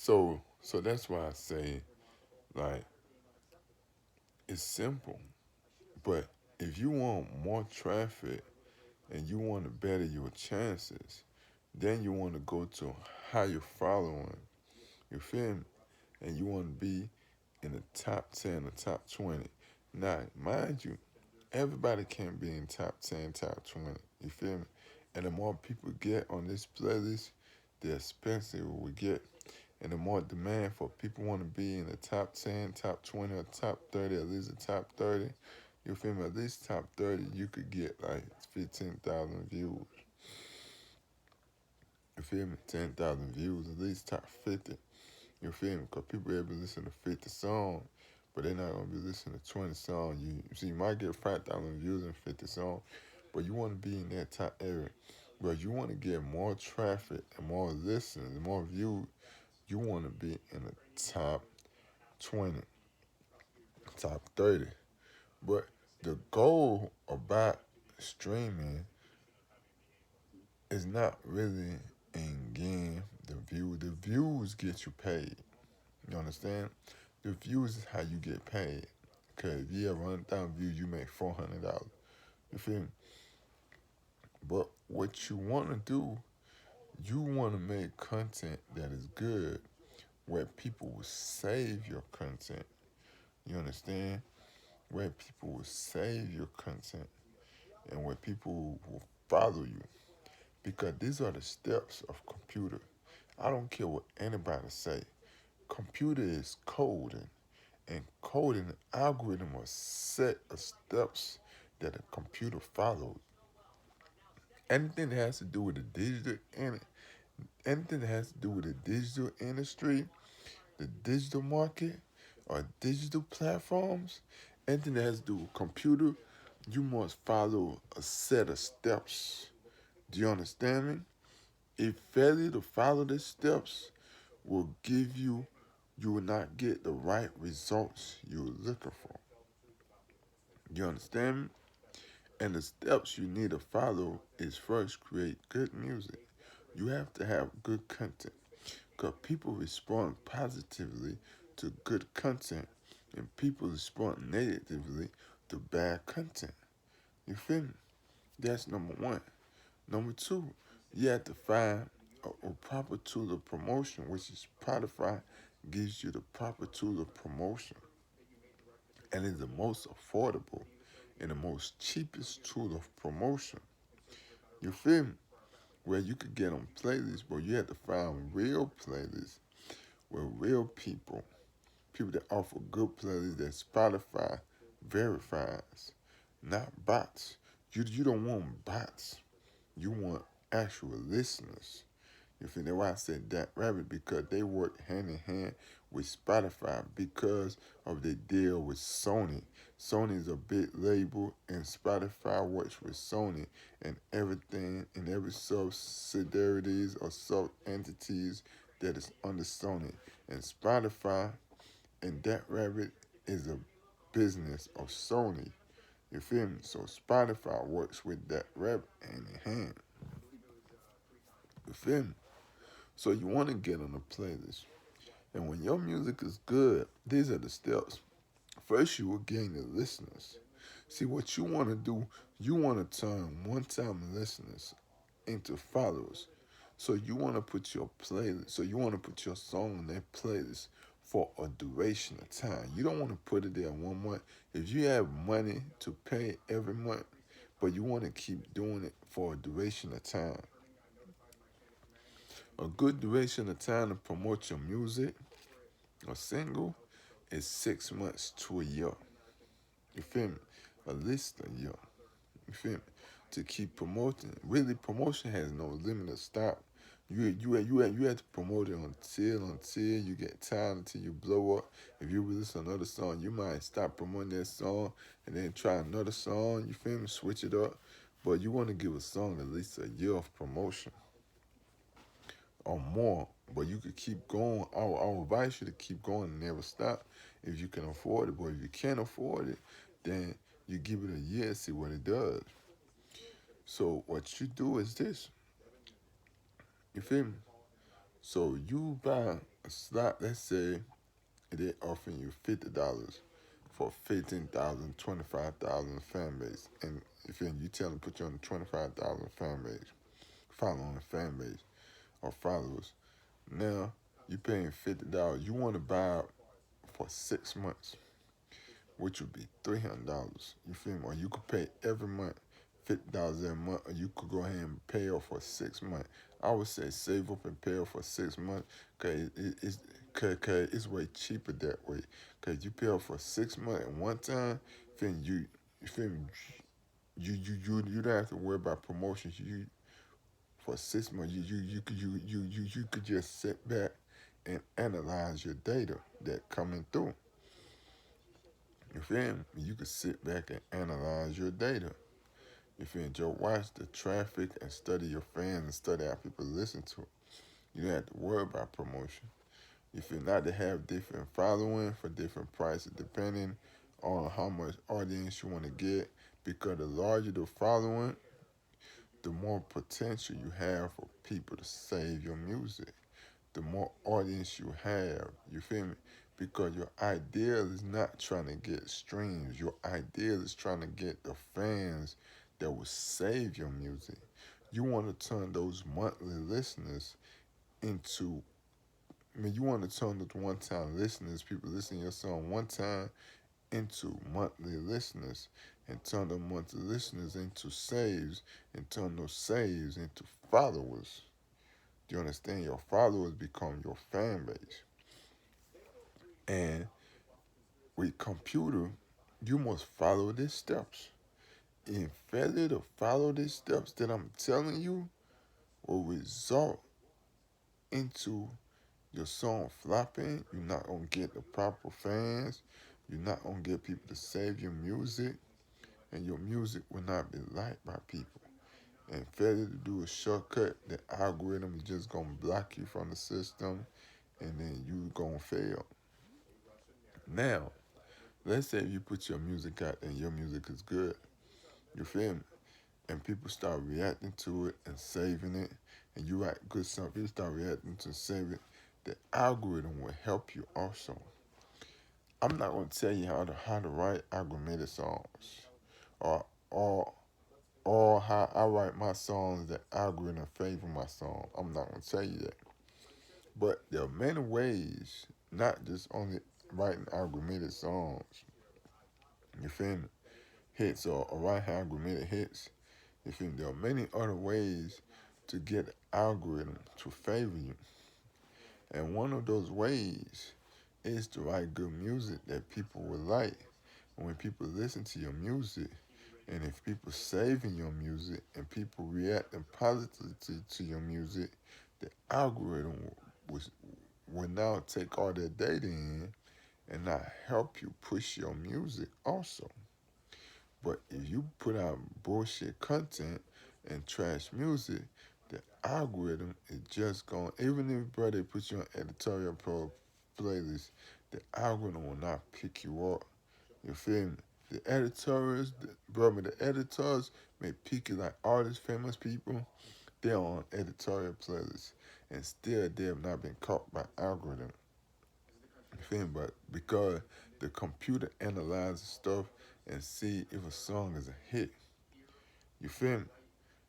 So that's why I say, like, it's simple. But if you want more traffic and you want to better your chances, then you want to go to higher following. You feel me? And you want to be in the top 10 or top 20. Now, mind you, everybody can't be in top 10, top 20. You feel me? And the more people get on this playlist, the expensive it will get. And the more demand for people want to be in the top 10, top 20, or top 30, at least the top 30. You feel me? At least top 30, you could get like 15,000 views. You feel me? 10,000 views, at least top 50. You feel me? Because people able to listen to 50 songs, but they're not going to be listening to 20 songs. You see, you might get 5,000 views in 50 songs, but you want to be in that top area. But you want to get more traffic and more listeners, and more views. You want to be in the top 20, top 30. But the goal about streaming is not really in getting the view. The views get you paid. You understand? The views is how you get paid. Cause if you have 100,000 views, you make $400. You feel me? But what you want to do, you want to make content that is good, where people will save your content. You understand? Where people will save your content and where people will follow you. Because these are the steps of computer. I don't care what anybody say. Computer is coding, and coding algorithm are set of steps that a computer follows. Anything that has to do with the digital anything that has to do with the digital industry, the digital market, or digital platforms, anything that has to do with computer, you must follow a set of steps. Do you understand me? If failure to follow the steps will give you, you will not get the right results you're looking for. You understand me? And the steps you need to follow is first create good music. You have to have good content because people respond positively to good content and people respond negatively to bad content. You feel me? That's number one. Number two, you have to find a proper tool of promotion, which is Spotify gives you the proper tool of promotion and is the most affordable and the most cheapest tool of promotion. You feel me? Where you could get on playlists, but you have to find real playlists where real people that offer good playlists that Spotify verifies, not bots. You don't want bots. You want actual listeners. You feel that's why I said that rabbit because they work hand in hand with Spotify because of their deal with Sony. Sony is a big label and Spotify works with Sony and everything and every subsidiaries or sub entities that is under Sony. And Spotify and that rabbit is a business of Sony. You feel me? So Spotify works with that rabbit hand in hand. You feel me? So you want to get on a playlist. And when your music is good, these are the steps. First, you will gain the listeners. See, what you want to do, you want to turn one time listeners into followers. So you want to put your playlist, so you want to put your song on that playlist for a duration of time. You don't want to put it there 1 month. If you have money to pay every month, but you want to keep doing it for a duration of time, a good duration of time to promote your music or single is 6 months to a year. You feel me? At least a year. You feel me? To keep promoting. Really, promotion has no limit or stop. You have to promote it until you get tired, until you blow up. If you release another song, you might stop promoting that song and then try another song. You feel me? Switch it up. But you want to give a song at least a year of promotion or more. But you could keep going. I would advise you to keep going and never stop if you can afford it. But if you can't afford it, then you give it a year and see what it does. So what you do is this. You feel me? So you buy a slot, let's say they offering you $50 for 15,000, 25,000 fan base. And if you tell them to put you on the 25,000 fan base, following fan base or followers, now you paying $50. You want to buy it for 6 months, which would be $300. You feel me? Or you could pay every month $50 every month, or you could go ahead and pay off for 6 months. I would say save up and pay off for 6 months, cause it's way cheaper that way. Cause you pay off for 6 months at one time, then you feel me? You don't have to worry about promotions. You for 6 months, you could just sit back and analyze your data that coming through. You feel me? You could sit back and analyze your data. If you enjoy, watch the traffic and study your fans and study how people listen to it. You don't have to worry about promotion. If you're not to have different following for different prices depending on how much audience you want to get, because the larger the following, the more potential you have for people to save your music. The more audience you have, you feel me? Because your ideal is not trying to get streams. Your ideal is trying to get the fans that will save your music. You want to turn those monthly listeners into, you want to turn those one time listeners, people listening to your song one time, into monthly listeners, and turn those monthly listeners into saves, and turn those saves into followers. Do you understand? Your followers become your fan base. And with computer, you must follow these steps. In failure to follow these steps that I'm telling you will result into your song flopping. You're not gonna get the proper fans. You're not gonna get people to save your music, and your music will not be liked by people. And failure to do a shortcut, the algorithm is just gonna block you from the system, and then you gonna fail. Now, let's say you put your music out and your music is good. You feel me? And people start reacting to it and saving it, and you write good stuff, people start reacting to save it. The algorithm will help you also. I'm not gonna tell you how to write algorithmic songs, or or or how I write my songs that algorithm favor my song. I'm not gonna tell you that. But there are many ways, not just only writing algorithmic songs. You feel me? Hits or write algorithmic hits. You feel me? There are many other ways to get the algorithm to favor you. And one of those ways is to write good music that people will like. And when people listen to your music, and if people saving your music and people reacting positively to your music, the algorithm will now take all that data in and not help you push your music also. But if you put out bullshit content and trash music, the algorithm is just going, even if brother put you on editorial pro playlist, the algorithm will not pick you up. You feel me? The editors, the editors may pick you like artists, famous people. They're on editorial playlists, and still they have not been caught by algorithm. You feel me? But because the computer analyzes stuff and see if a song is a hit, you feel me?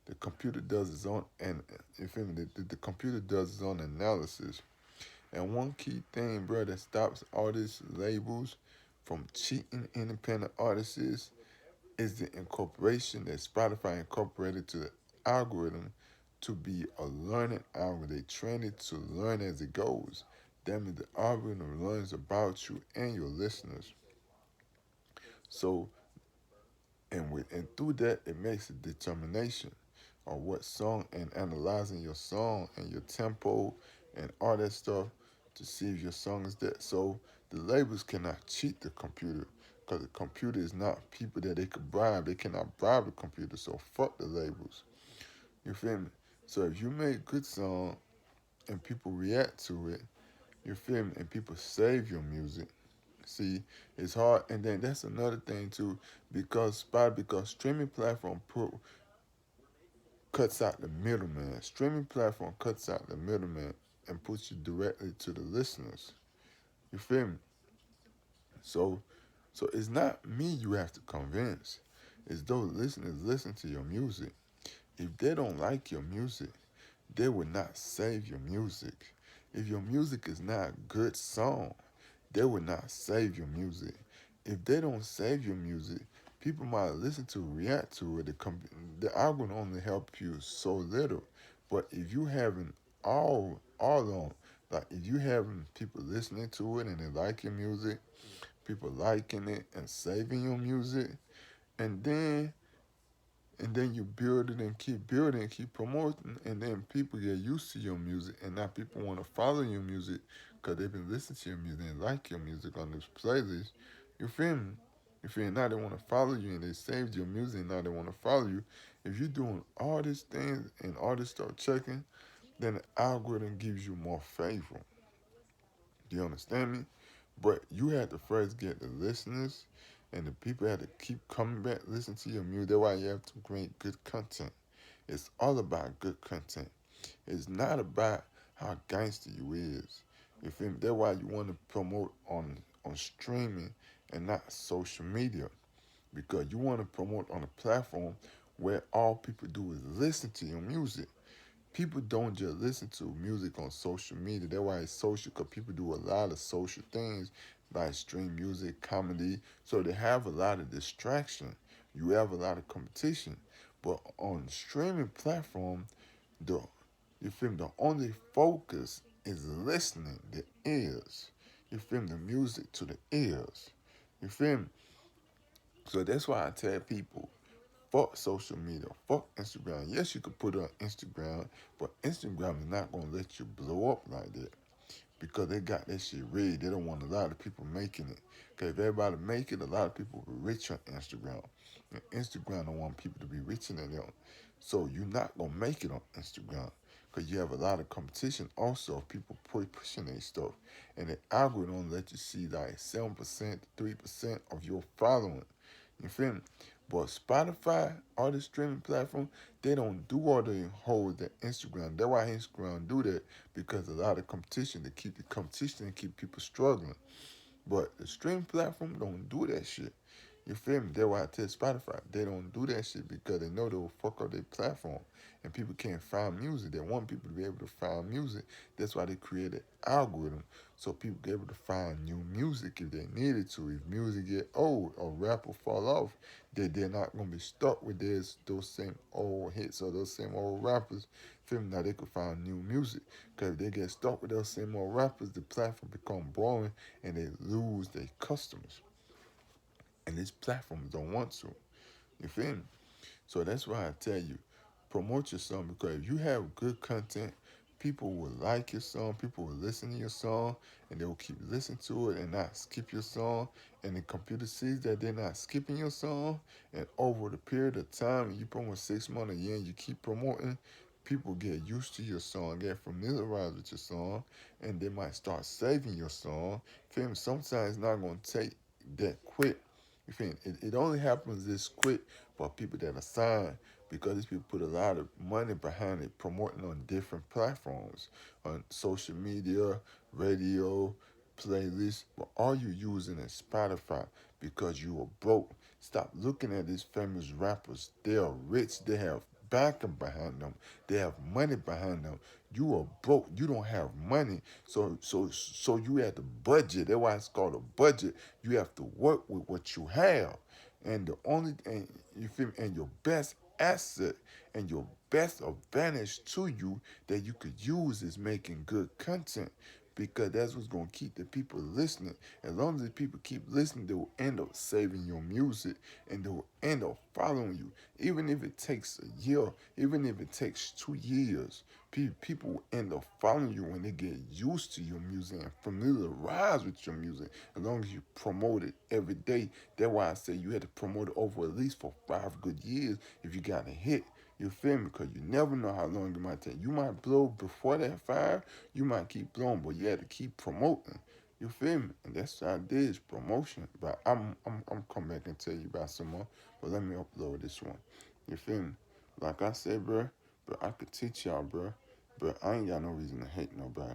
The computer does its own, and you feel me? The computer does its own analysis. And one key thing, bro, that stops all these labels from cheating independent artists is the incorporation that Spotify incorporated to the algorithm to be a learning algorithm. They train it to learn as it goes. That means the algorithm learns about you and your listeners. So, and through that, it makes a determination of what song, and analyzing your song and your tempo and all that stuff to see if your song is that. So the labels cannot cheat the computer, because the computer is not people that they could bribe. They cannot bribe the computer. So fuck the labels. You feel me? So if you make good song and people react to it, you feel me? And people save your music. See, it's hard, and then that's another thing too, because streaming platform cuts out the middleman. Streaming platform cuts out the middleman, and puts you directly to the listeners. You feel me? So so it's not me you have to convince. It's those listeners listen to your music. If they don't like your music, they will not save your music. If your music is not a good song, they will not save your music. If they don't save your music, people might listen to react to it. The algorithm only help you so little. But if you having all on, like if you having people listening to it and they like your music, people liking it and saving your music, and then you build it and keep building, keep promoting, and then people get used to your music, and now people want to follow your music because they've been listening to your music and like your music on this playlist. You feel me? You feel me? Now they want to follow you and they saved your music, and now they want to follow you. If you're doing all these things and all this stuff checking, then the algorithm gives you more favor. Do you understand me? But you had to first get the listeners, and the people had to keep coming back, listen to your music. That's why you have to create good content. It's all about good content. It's not about how gangster you is. You feel me? That's why you want to promote on streaming and not social media, because you want to promote on a platform where all people do is listen to your music. People don't just listen to music on social media. That's why it's social, because people do a lot of social things like stream music, comedy. So they have a lot of distraction. You have a lot of competition. But on streaming platform, the you feel me, the only focus is listening, the ears. You feel me, the music to the ears. You feel me? So that's why I tell people, fuck social media. Fuck Instagram. Yes, you could put it on Instagram, but Instagram is not gonna let you blow up like that because they got that shit ready. They don't want a lot of people making it. Cause if everybody make it, a lot of people will be rich on Instagram. And Instagram don't want people to be richer than them. So you're not gonna make it on Instagram. Cause you have a lot of competition also of people pushing their stuff. And the algorithm let you see like 7%, 3% of your following. You feel me? But Spotify, all the streaming platform, they don't do all the hold that Instagram. That's why Instagram do that, because a lot of competition to keep the competition and keep people struggling. But the streaming platform don't do that shit. You feel me? That's why I tell Spotify they don't do that shit, because they know they will fuck up their platform and people can't find music. They want people to be able to find music. That's why they created algorithm, so people get able to find new music if they needed to. If music get old or rapper fall off, they're not gonna be stuck with those same old hits or those same old rappers. Feel me? Now they could find new music, because if they get stuck with those same old rappers, the platform become boring and they lose their customers. And these platforms don't want to. You feel me? So that's why I tell you, promote your song, because if you have good content, people will like your song, people will listen to your song, and they will keep listening to it and not skip your song. And the computer sees that they're not skipping your song, and over the period of time, you promote 6 months, a year, and you keep promoting, people get used to your song, get familiarized with your song, and they might start saving your song. Feel me? Sometimes it's not gonna take that quick. You feel me? It only happens this quick for people that are signed, because these people put a lot of money behind it, promoting on different platforms, on social media, radio, playlists. But all you using is Spotify because you are broke. Stop looking at these famous rappers. They are rich. They have backing behind them. They have money behind them. You are broke. You don't have money. So you have to budget. That's why it's called a budget. You have to work with what you have. And the only and you feel me, and your best asset and your best advantage to you that you could use is making good content, because that's what's gonna keep the people listening. As long as the people keep listening, they will end up saving your music and they will end up following you. Even if it takes a year, even if it takes 2 years, people will end up following you when they get used to your music and familiarize with your music. As long as you promote it every day, that's why I say you had to promote it over at least for 5 good years if you got a hit. You feel me? Because you never know how long it might take. You might blow before that 5, you might keep blowing, but you had to keep promoting. You feel me? And that's what I did, is promotion. But I'm coming back and tell you about some more. But let me upload this one. You feel me? Like I said, bro, I could teach y'all, bro. But I ain't got no reason to hate nobody.